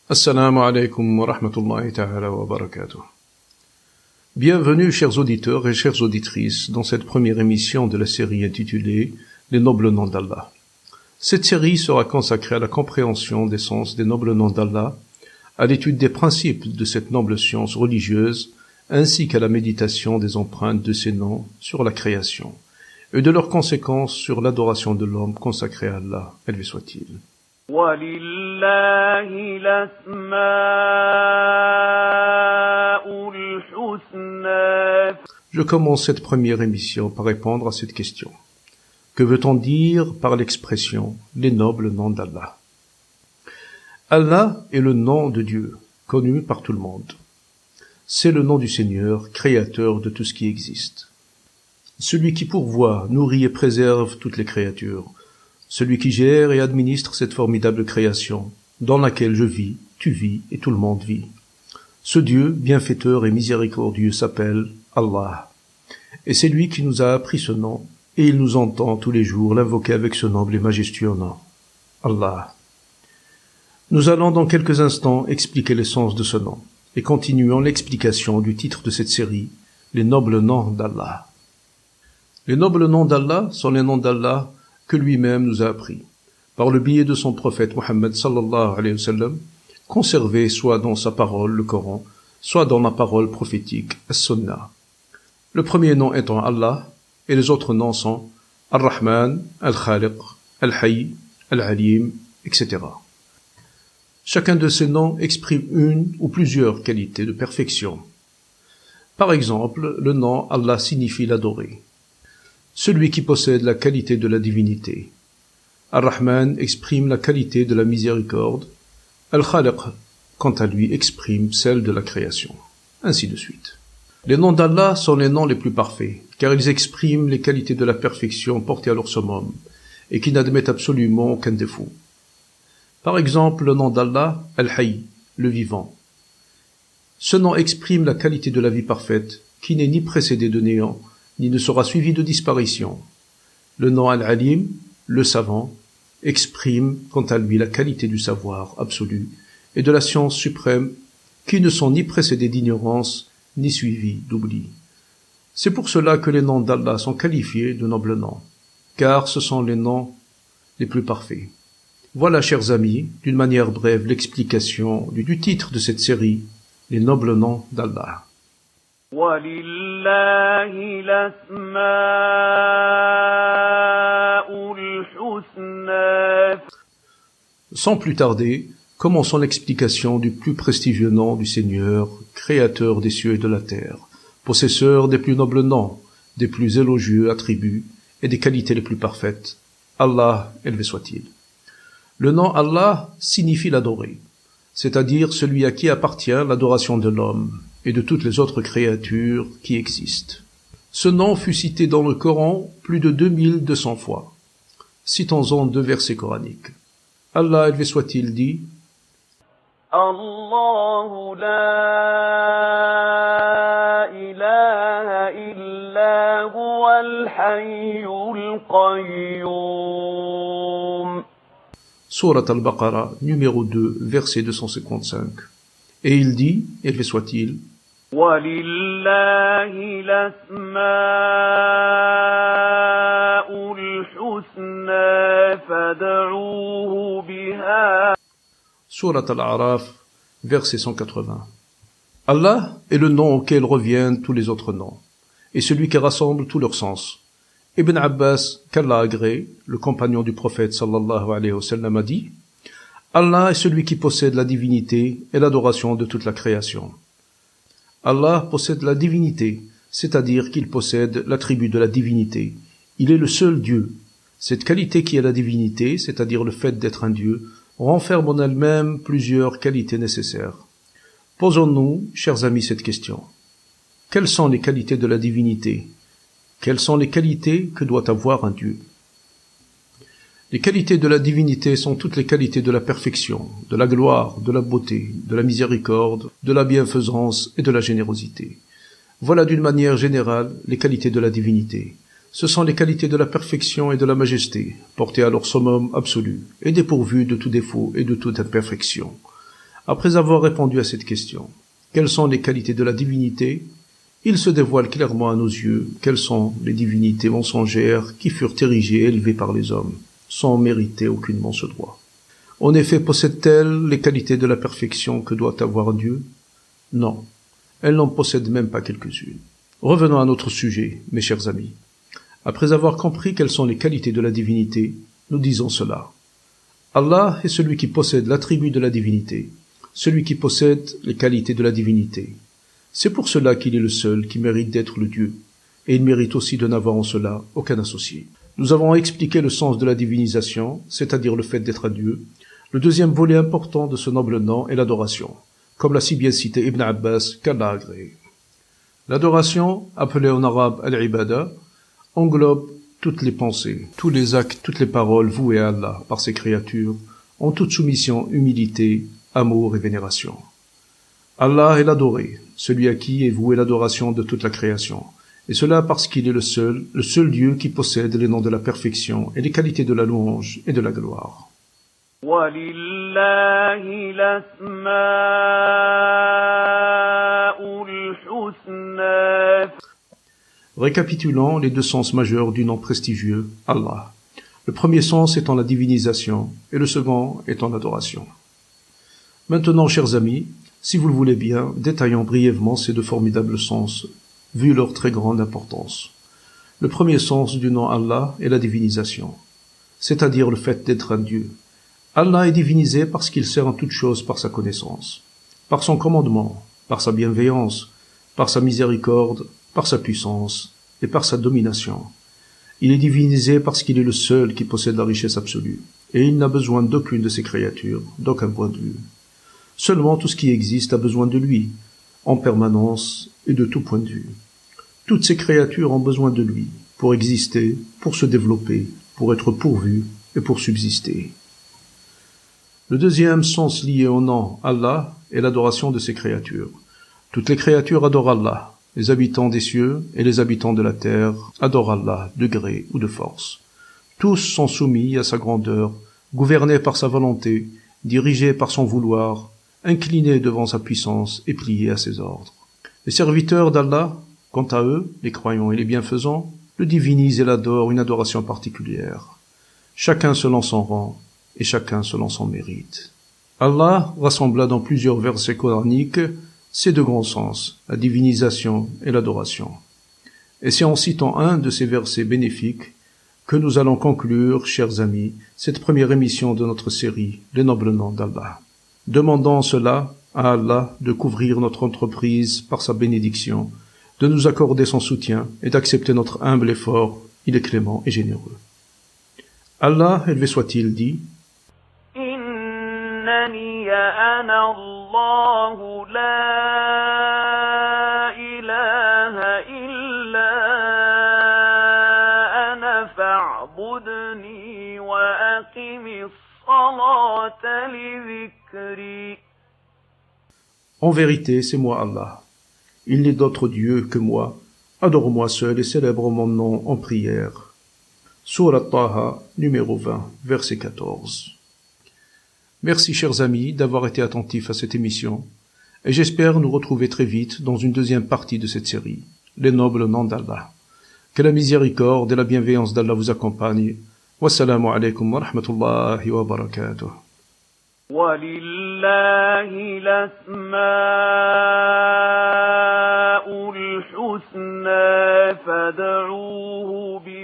Assalamu alaikum wa rahmatullahi ta'ala wa barakatuh. Bienvenue chers auditeurs et chères auditrices dans cette première émission de la série intitulée Les nobles noms d'Allah. Cette série sera consacrée à la compréhension des sens des nobles noms d'Allah, à l'étude des principes de cette noble science religieuse, ainsi qu'à la méditation des empreintes de ces noms sur la création, et de leurs conséquences sur l'adoration de l'homme consacré à Allah, élevé soit-il. وَلِلَّهِ الْأَسْمَاءُ الْحُسْنَى. Je commence cette première émission par répondre à cette question. Que veut-on dire par l'expression « les nobles noms d'Allah » ? Allah est le nom de Dieu, connu par tout le monde. C'est le nom du Seigneur, créateur de tout ce qui existe. Celui qui pourvoit, nourrit et préserve toutes les créatures. Celui qui gère et administre cette formidable création, dans laquelle je vis, tu vis et tout le monde vit. Ce Dieu, bienfaiteur et miséricordieux, s'appelle Allah. Et c'est lui qui nous a appris ce nom, et il nous entend tous les jours l'invoquer avec ce noble et majestueux nom. Allah. Nous allons dans quelques instants expliquer le sens de ce nom, et continuons l'explication du titre de cette série, Les nobles noms d'Allah. Les nobles noms d'Allah sont les noms d'Allah que lui-même nous a appris, par le biais de son prophète Mohammed sallallahu alayhi wa sallam, conservé soit dans sa parole, le Coran, soit dans la parole prophétique, as-Sunnah. Le premier nom étant Allah, et les autres noms sont Ar-Rahman, Al-Khaliq, Al-Hayy, Al-Alim, etc. Chacun de ces noms exprime une ou plusieurs qualités de perfection. Par exemple, le nom Allah signifie l'adorer. Celui qui possède la qualité de la divinité. Ar-Rahman exprime la qualité de la miséricorde. Al-Khaliq, quant à lui, exprime celle de la création. Ainsi de suite. Les noms d'Allah sont les noms les plus parfaits, car ils expriment les qualités de la perfection portées à leur summum, et qui n'admettent absolument aucun défaut. Par exemple, le nom d'Allah, Al-Hayy, le vivant. Ce nom exprime la qualité de la vie parfaite, qui n'est ni précédée de néant, ni ne sera suivi de disparition. Le nom Al-Alim, le savant, exprime quant à lui la qualité du savoir absolu et de la science suprême qui ne sont ni précédés d'ignorance ni suivis d'oubli. C'est pour cela que les noms d'Allah sont qualifiés de nobles noms, car ce sont les noms les plus parfaits. Voilà, chers amis, d'une manière brève, l'explication du titre de cette série, Les nobles noms d'Allah. وَلِلَّهِ الْأَسْمَاءُ الْحُسْنَى. Sans plus tarder, commençons l'explication du plus prestigieux nom du Seigneur, créateur des cieux et de la terre, possesseur des plus nobles noms, des plus élogieux attributs et des qualités les plus parfaites. Allah, élevé soit-il. Le nom Allah signifie l'adorer, c'est-à-dire celui à qui appartient l'adoration de l'homme et de toutes les autres créatures qui existent. Ce nom fut cité dans le Coran plus de 2200 fois. Citons-en deux versets coraniques. Allah, élevé soit-il, dit الله لا إله إلا هو الحي القيوم. Surat al-Baqarah, numéro 2, verset 255. Et il dit, élevé soit-il, وَلِلَّهِ الْأَسْمَاءُ الْحُسْنَى فَادْعُوهُ بِهَا. Surat al-A'raf, verset 180. Allah est le nom auquel reviennent tous les autres noms, et celui qui rassemble tous leurs sens. Ibn Abbas, qu'Allah agrée, le compagnon du prophète sallallahu alayhi wa sallam, a dit, Allah est celui qui possède la divinité et l'adoration de toute la création. Allah possède la divinité, c'est-à-dire qu'il possède l'attribut de la divinité. Il est le seul Dieu. Cette qualité qui est la divinité, c'est-à-dire le fait d'être un Dieu, renferme en elle-même plusieurs qualités nécessaires. Posons-nous, chers amis, cette question. Quelles sont les qualités de la divinité ? Quelles sont les qualités que doit avoir un Dieu ? Les qualités de la divinité sont toutes les qualités de la perfection, de la gloire, de la beauté, de la miséricorde, de la bienfaisance et de la générosité. Voilà d'une manière générale les qualités de la divinité. Ce sont les qualités de la perfection et de la majesté, portées à leur summum absolu, et dépourvues de tout défaut et de toute imperfection. Après avoir répondu à cette question, quelles sont les qualités de la divinité? Il se dévoile clairement à nos yeux quelles sont les divinités mensongères qui furent érigées et élevées par les hommes, sans mériter aucunement ce droit. En effet, possèdent-elles les qualités de la perfection que doit avoir Dieu? Non, elles n'en possèdent même pas quelques-unes. Revenons à notre sujet, mes chers amis. Après avoir compris quelles sont les qualités de la divinité, nous disons cela. Allah est celui qui possède l'attribut de la divinité, celui qui possède les qualités de la divinité. C'est pour cela qu'il est le seul qui mérite d'être le Dieu, et il mérite aussi de n'avoir en cela aucun associé. Nous avons expliqué le sens de la divinisation, c'est-à-dire le fait d'être un Dieu. Le deuxième volet important de ce noble nom est l'adoration, comme l'a si bien cité Ibn Abbas, qu'Allah a agréé. L'adoration, appelée en arabe al-ibada, englobe toutes les pensées, tous les actes, toutes les paroles vouées à Allah par ses créatures, en toute soumission, humilité, amour et vénération. Allah est l'adoré, celui à qui est vouée l'adoration de toute la création, et cela parce qu'il est le seul Dieu qui possède les noms de la perfection et les qualités de la louange et de la gloire. وَلِلَّهِ الْأَسْمَاءُ الْحُسْنَى. Récapitulons les deux sens majeurs du nom prestigieux, Allah. Le premier sens étant la divinisation et le second étant l'adoration. Maintenant, chers amis, si vous le voulez bien, détaillons brièvement ces deux formidables sens, vu leur très grande importance. Le premier sens du nom Allah est la divinisation, c'est-à-dire le fait d'être un Dieu. Allah est divinisé parce qu'il sert en toutes choses par sa connaissance, par son commandement, par sa bienveillance, par sa miséricorde, par sa puissance et par sa domination. Il est divinisé parce qu'il est le seul qui possède la richesse absolue, et il n'a besoin d'aucune de ses créatures, d'aucun point de vue. Seulement tout ce qui existe a besoin de lui, en permanence et de tout point de vue. Toutes ces créatures ont besoin de lui, pour exister, pour se développer, pour être pourvues et pour subsister. Le deuxième sens lié au nom Allah est l'adoration de ses créatures. Toutes les créatures adorent Allah. Les habitants des cieux et les habitants de la terre adorent Allah de gré ou de force. Tous sont soumis à sa grandeur, gouvernés par sa volonté, dirigés par son vouloir, inclinés devant sa puissance et pliés à ses ordres. Les serviteurs d'Allah, quant à eux, les croyants et les bienfaisants, le divinisent et l'adorent une adoration particulière. Chacun selon son rang et chacun selon son mérite. Allah rassembla dans plusieurs versets coraniques ces deux grands sens, la divinisation et l'adoration. Et c'est en citant un de ces versets bénéfiques que nous allons conclure, chers amis, cette première émission de notre série, Les nobles noms d'Allah. Demandons cela à Allah de couvrir notre entreprise par sa bénédiction, de nous accorder son soutien et d'accepter notre humble effort. Il est clément et généreux. Allah, élevé soit-il, dit: إنني أنا الله لا إله إلا أنا فاعبدني وأقم الصلاة لذكري. En vérité, c'est moi Allah. Il n'est d'autre Dieu que moi. Adore-moi seul et célèbre mon nom en prière. Sourate Taha, numéro 20, verset 14. Merci, chers amis, d'avoir été attentifs à cette émission, et j'espère nous retrouver très vite dans une deuxième partie de cette série, Les nobles noms d'Allah. Que la miséricorde et la bienveillance d'Allah vous accompagnent. Wassalamu alaikum wa rahmatullahi wa barakatuh. ولله الأسماء الحسنى فادعوه بها